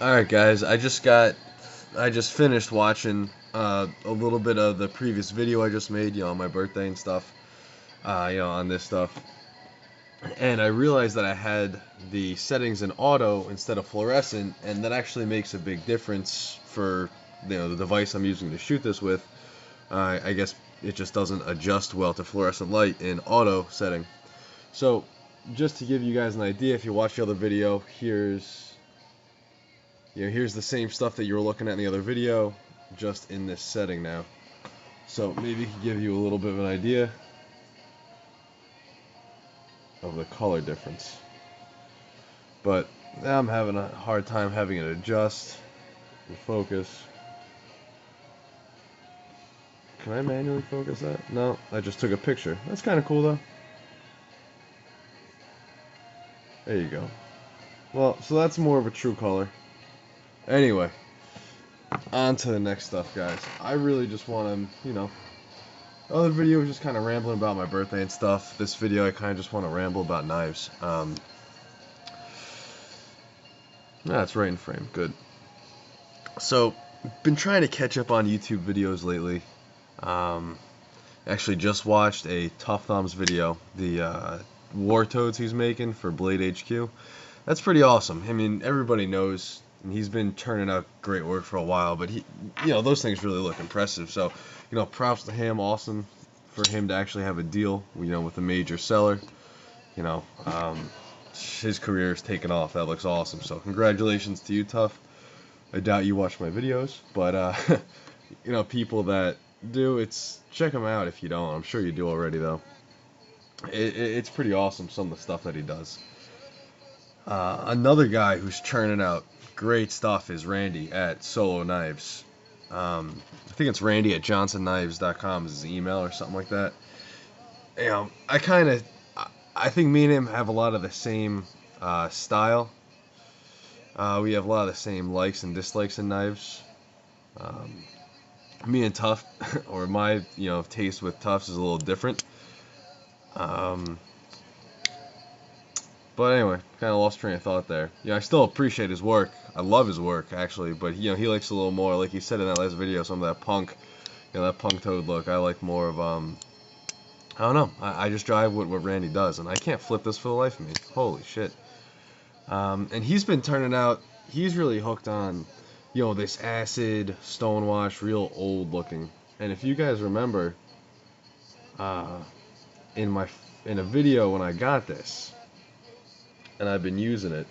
Alright guys, I just finished watching a little bit of the previous video I just made, on my birthday and stuff, on this stuff. And I realized that I had the settings in auto instead of fluorescent, and that actually makes a big difference for, the device I'm using to shoot this with. I guess it just doesn't adjust well to fluorescent light in auto setting. So, just to give you guys an idea, if you watch the other video, here's the same stuff that you were looking at in the other video, just in this setting now. So maybe it can give you a little bit of an idea of the color difference. But now I'm having a hard time having it adjust and focus. Can I manually focus that? No, I just took a picture. That's kind of cool though. There you go. Well, so that's more of a true color. Anyway, on to the next stuff, guys. I really just want to, other video was just kind of rambling about my birthday and stuff. This video, I kind of just want to ramble about knives. That's right in frame. Good. So, been trying to catch up on YouTube videos lately. Actually, just watched a Tough Thumbs video, the War Toads he's making for Blade HQ. That's pretty awesome. I mean, everybody knows, and he's been turning out great work for a while, but those things really look impressive. So, props to him. Awesome for him to actually have a deal, with a major seller. His career is taking off. That looks awesome. So, congratulations to you, Tough. I doubt you watch my videos, but people that do, check him out if you don't. I'm sure you do already, though. It's pretty awesome, some of the stuff that he does. Another guy who's churning out great stuff is Randy at Solo Knives. I think it's Randy at johnsonKnives.com is his email or something like that. I think me and him have a lot of the same style. We have a lot of the same likes and dislikes in knives. Me and Tough, or my taste with Tufts is a little different. But anyway, kind of lost train of thought there. I still appreciate his work. I love his work, actually, but he likes a little more, like he said in that last video, some of that punk, that punk toad look. I like more of, I don't know. I just drive what Randy does, and I can't flip this for the life of me. Holy shit. And he's been turning out, he's really hooked on, this acid, stonewash, real old looking. And if you guys remember, in a video when I got this, and I've been using it.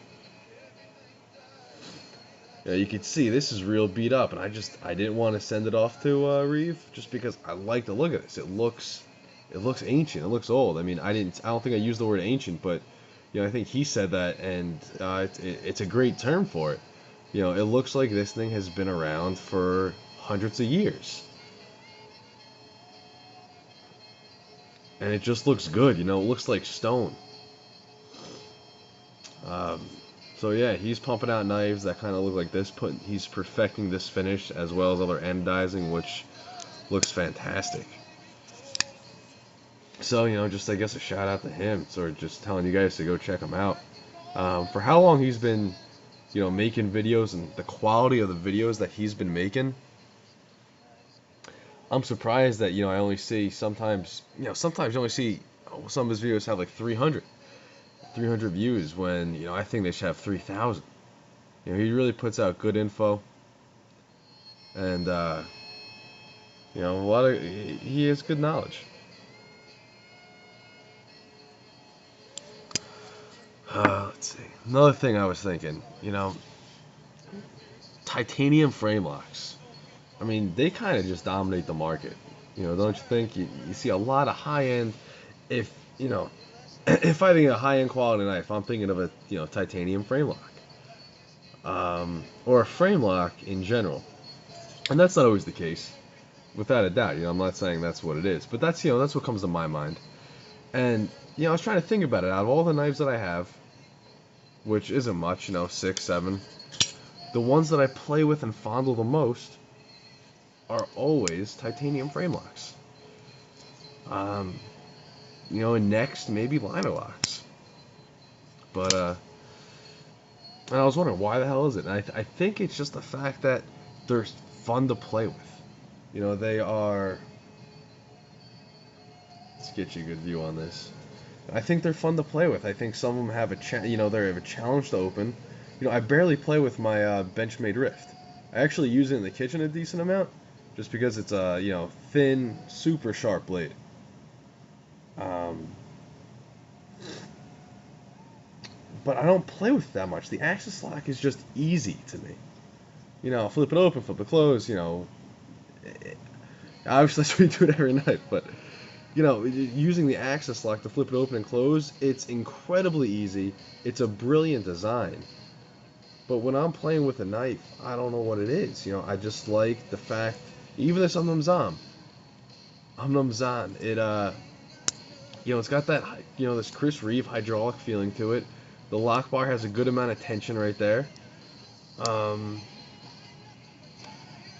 You can see this is real beat up, and I didn't want to send it off to Reeve just because I like the look of this. It looks ancient. It looks old. I mean, I don't think I used the word ancient, but I think he said that, and it's a great term for it. It looks like this thing has been around for hundreds of years, and it just looks good. It looks like stone. So yeah, he's pumping out knives that kind of look like this. He's perfecting this finish as well as other anodizing, which looks fantastic. So just I guess a shout out to him. Sort of just telling you guys to go check him out. For how long he's been, making videos and the quality of the videos that he's been making, I'm surprised that I only see sometimes you only see some of his videos have like 300 views when I think they should have 3,000. He really puts out good info, and a lot of he has good knowledge. Let's see. Another thing I was thinking, titanium frame locks. I mean, they kind of just dominate the market. Don't you think? You see a lot of high end. If if I think of a high-end quality knife, I'm thinking of a titanium frame lock, or a frame lock in general, and that's not always the case, without a doubt. I'm not saying that's what it is, but that's that's what comes to my mind. And I was trying to think about it. Out of all the knives that I have, which isn't much, 6, 7, the ones that I play with and fondle the most are always titanium frame locks. And next maybe liner locks. But And I was wondering, why the hell is it? And I think it's just the fact that they're fun to play with. You know, they are. Let's get you a good view on this. I think they're fun to play with. I think some of them have they have a challenge to open. You know, I barely play with my Benchmade Rift. I actually use it in the kitchen a decent amount, just because it's a thin, super sharp blade. Um, but I don't play with it that much. The axis lock is just easy to me. You know, flip it open, flip it close. Obviously that's what we do it every night, but using the axis lock to flip it open and close, it's incredibly easy. It's a brilliant design. But when I'm playing with a knife, I don't know what it is. I just like the fact, even this Amnum Zan, it's got that, this Chris Reeve hydraulic feeling to it. The lock bar has a good amount of tension right there.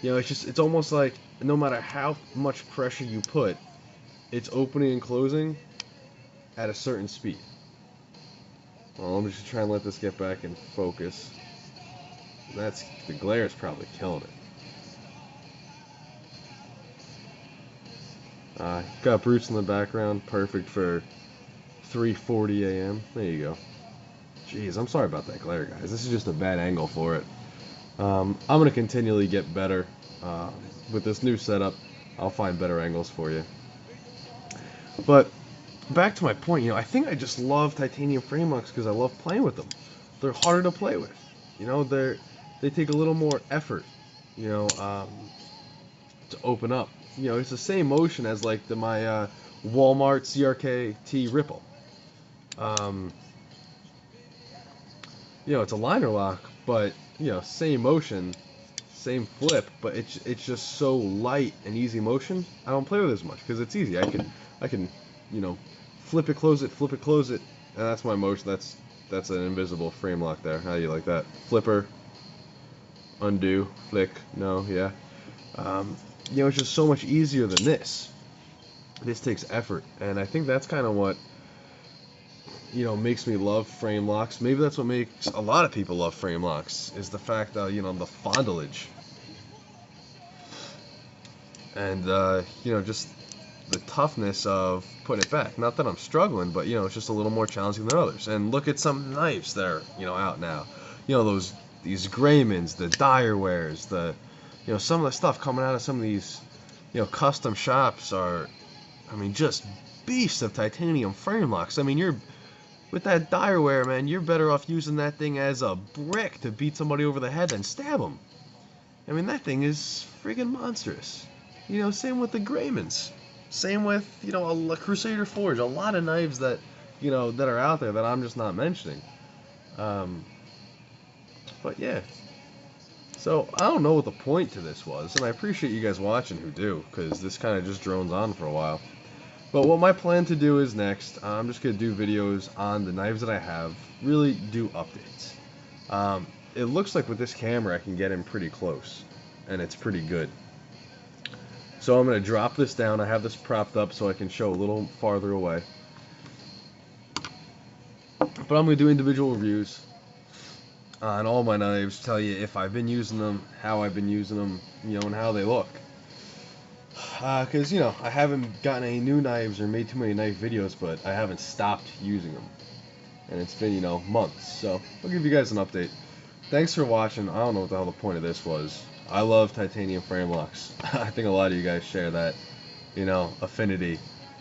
It's almost like no matter how much pressure you put, it's opening and closing at a certain speed. Well, let me just try and let this get back in focus. The glare is probably killing it. Got Bruce in the background, perfect for 3:40 a.m. There you go. Jeez, I'm sorry about that glare, guys. This is just a bad angle for it. I'm gonna continually get better with this new setup. I'll find better angles for you. But back to my point, I think I just love titanium frame locks because I love playing with them. They're harder to play with. They take a little more effort, to open up. It's the same motion as like my Walmart CRKT Ripple. It's a liner lock, but same motion, same flip, but it's just so light and easy motion. I don't play with it as much because it's easy. I can flip it, close it, and that's my motion. That's an invisible frame lock there. How do you like that? Flipper, undo, flick, no, yeah. It's just so much easier than this. This takes effort, and I think that's kind of what makes me love frame locks. Maybe that's what makes a lot of people love frame locks, is the fact that the fondlage and just the toughness of putting it back. Not that I'm struggling, but it's just a little more challenging than others. And look at some knives that are out now. These Graymans, the Direwares, some of the stuff coming out of some of these custom shops are, just beasts of titanium frame locks. You're with that Direware, man, you're better off using that thing as a brick to beat somebody over the head than stab them. That thing is friggin' monstrous. Same with the Graymans. Same with, a Crusader Forge. A lot of knives that, that are out there that I'm just not mentioning. But yeah. So, I don't know what the point to this was, and I appreciate you guys watching who do, because this kind of just drones on for a while. But what my plan to do is next, I'm just going to do videos on the knives that I have, really do updates. It looks like with this camera I can get in pretty close, and it's pretty good. So I'm going to drop this down. I have this propped up so I can show a little farther away. But I'm going to do individual reviews on all my knives, tell you if I've been using them, how I've been using them, and how they look. Because, I haven't gotten any new knives or made too many knife videos, but I haven't stopped using them. And it's been, months. So I'll give you guys an update. Thanks for watching. I don't know what the hell the point of this was. I love titanium frame locks. I think a lot of you guys share that, affinity.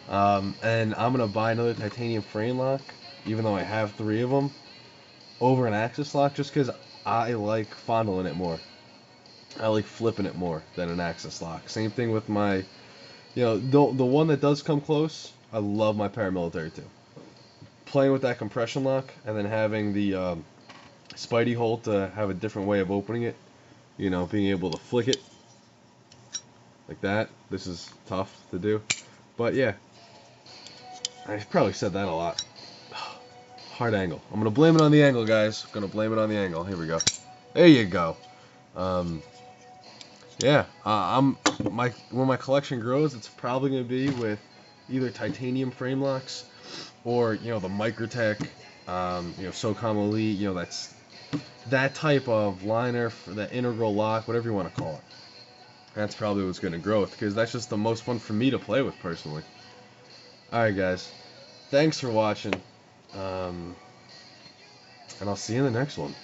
And I'm going to buy another titanium frame lock, even though I have 3 of them, over an axis lock, just because I like fondling it more. I like flipping it more than an axis lock. Same thing with my, the one that does come close, I love my paramilitary too. Playing with that compression lock and then having the Spidey hole to have a different way of opening it, being able to flick it like that. This is tough to do. But yeah, I probably said that a lot. Hard angle. I'm going to blame it on the angle, guys. I'm going to blame it on the angle. Here we go. There you go. Yeah, when my collection grows, it's probably going to be with either titanium frame locks or, the Microtech, SOCOM Elite, that's that type of liner, for that integral lock, whatever you want to call it. That's probably what's going to grow because that's just the most fun for me to play with personally. Alright guys, thanks for watching, and I'll see you in the next one.